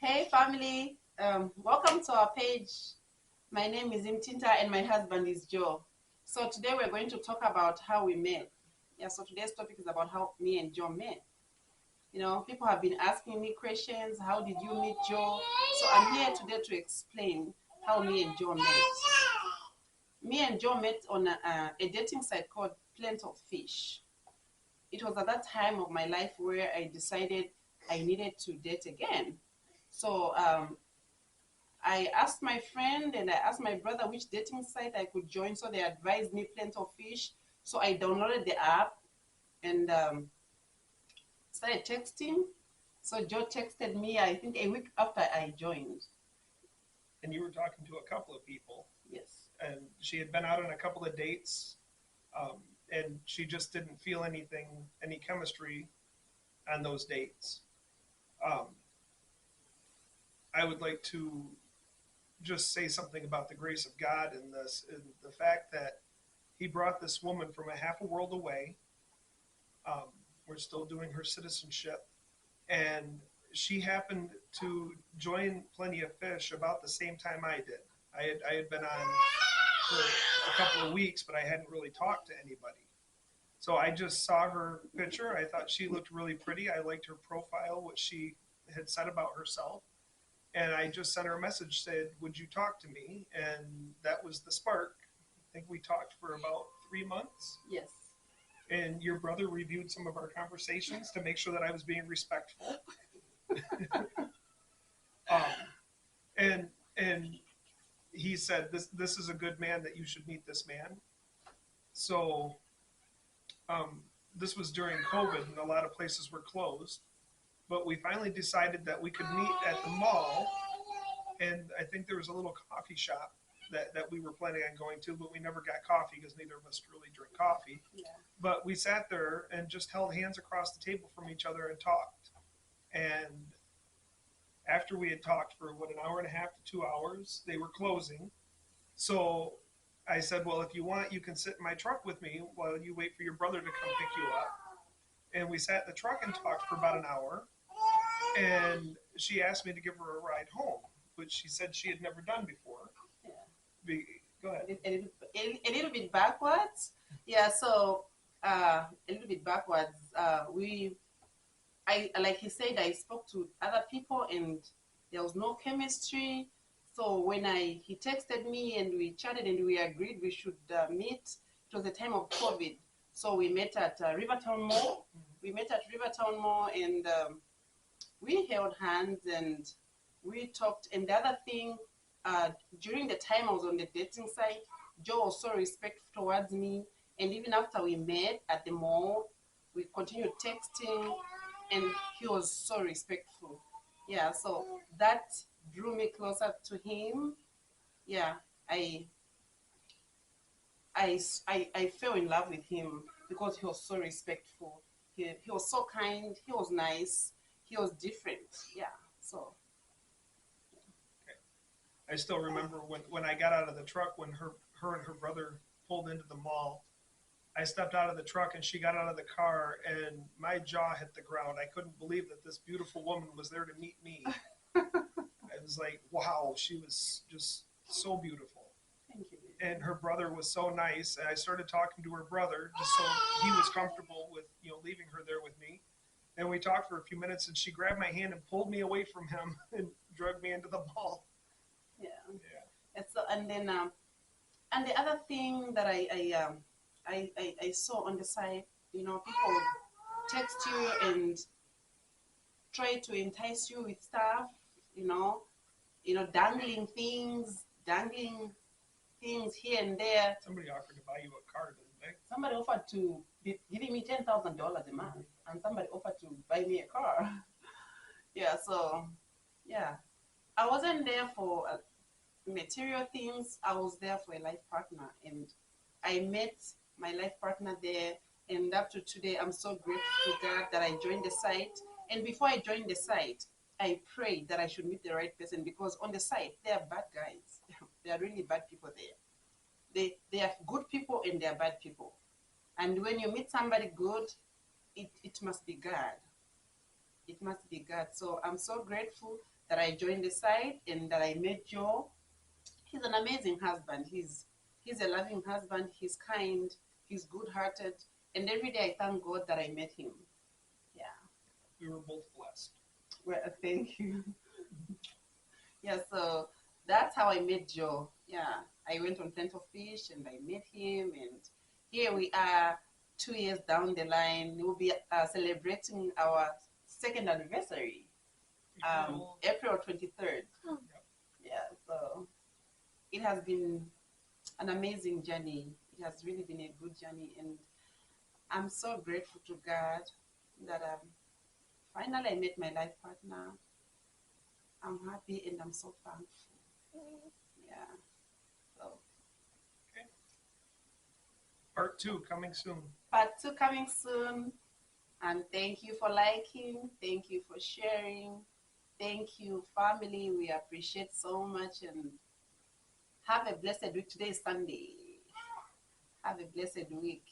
Hey family, welcome to our page. My name is Imtinta and my husband is Joe. So today we're going to talk about how we met. Yeah, so today's topic is about how me and Joe met. People have been asking me questions, how did you meet Joe? So I'm here today to explain how me and Joe met. Me and Joe met on a dating site called Plenty of Fish. It was at that time of my life where I decided I needed to date again. So I asked my friend and I asked my brother which dating site I could join. So they advised me Plenty of Fish. So I downloaded the app and started texting. So Joe texted me, I think a week after I joined. And you were talking to a couple of people, Yes. and she had been out on a couple of dates, and she just didn't feel any chemistry on those dates. Um, I would like to just say something about the grace of God in this, and the fact that He brought this woman from a half a world away. Um, we're still doing her citizenship, and she happened to join Plenty of Fish about the same time I did. I had been on for a couple of weeks, but I hadn't really talked to anybody. So I just saw her picture. I thought she looked really pretty. I liked her profile, what she had said about herself. And I just sent her a message, said, "Would you talk to me?" And that was the spark. I think we talked for about 3 months. Yes. And your brother reviewed some of our conversations to make sure that I was being respectful. um, and he said, this is a good man, that you should meet this man. So um, this was during COVID, and a lot of places were closed. But we finally decided that we could meet at the mall, and I think there was a little coffee shop that we were planning on going to, but we never got coffee because neither of us really drink coffee. Yeah. But we sat there and just held hands across the table from each other and talked. And after we had talked for an hour and a half to 2 hours, they were closing. So I said, "Well, if you want, you can sit in my truck with me while you wait for your brother to come pick you up." And we sat in the truck and talked for about an hour. And she asked me to give her a ride home, which she said she had never done before. Yeah. Go ahead. A little bit backwards. Yeah, so a little bit backwards. I like he said, I spoke to other people and there was no chemistry. So when he texted me and we chatted and we agreed we should meet. It was the time of COVID, so we met at Rivertown Mall. We met at Rivertown Mall and we held hands and we talked. And the other thing, during the time I was on the dating site, Joe was so respectful towards me. And even after we met at the mall, we continued texting and he was so respectful. Yeah, so that drew me closer to him. Yeah, I, I fell in love with him because he was so respectful. He was so kind. He was nice. He was different. Yeah, so. I still remember when I got out of the truck, when her and her brother pulled into the mall. I stepped out of the truck and she got out of the car, and my jaw hit the ground. I couldn't believe that this beautiful woman was there to meet me. I was like, wow, she was just so beautiful. Thank you. And her brother was so nice. And I started talking to her brother just so he was comfortable with leaving her there with me. And we talked for a few minutes, and she grabbed my hand and pulled me away from him and dragged me into the mall. Yeah. Yeah. And then and the other thing that I saw on the site, people would text you and try to entice you with stuff, you know, dangling things here and there. Somebody offered to buy you a car, didn't they? Somebody offered to be giving me $10,000 a month, and somebody offered to buy me a car. Yeah, so yeah, I wasn't there for material things. I was there for a life partner, and I met my life partner there. And up to today, I'm so grateful to God that I joined the site. And before I joined the site, I prayed that I should meet the right person, because on the site there are bad guys. There are really bad people there. They are good people and they are bad people. And when you meet somebody good, it must be God. It must be God. So I'm so grateful that I joined the site and that I met Joe. He's an amazing husband. He's a loving husband. He's kind. He's good-hearted. And every day I thank God that I met him. Yeah. We were both blessed. Well, thank you. Yeah, so that's how I met Joe. Yeah, I went on Plenty of Fish and I met him, and here we are 2 years down the line. We'll be celebrating our second anniversary, April 23rd. Yep. Yeah, so it has been an amazing journey. It has really been a good journey, and I'm so grateful to God that finally I met my life partner. I'm happy and I'm so thankful. Yeah. So Okay. Part 2 coming soon. part 2 coming soon. And thank you for liking. Thank you for sharing. Thank you, family. We appreciate so much and have a blessed week. Today is Sunday. Have a blessed week.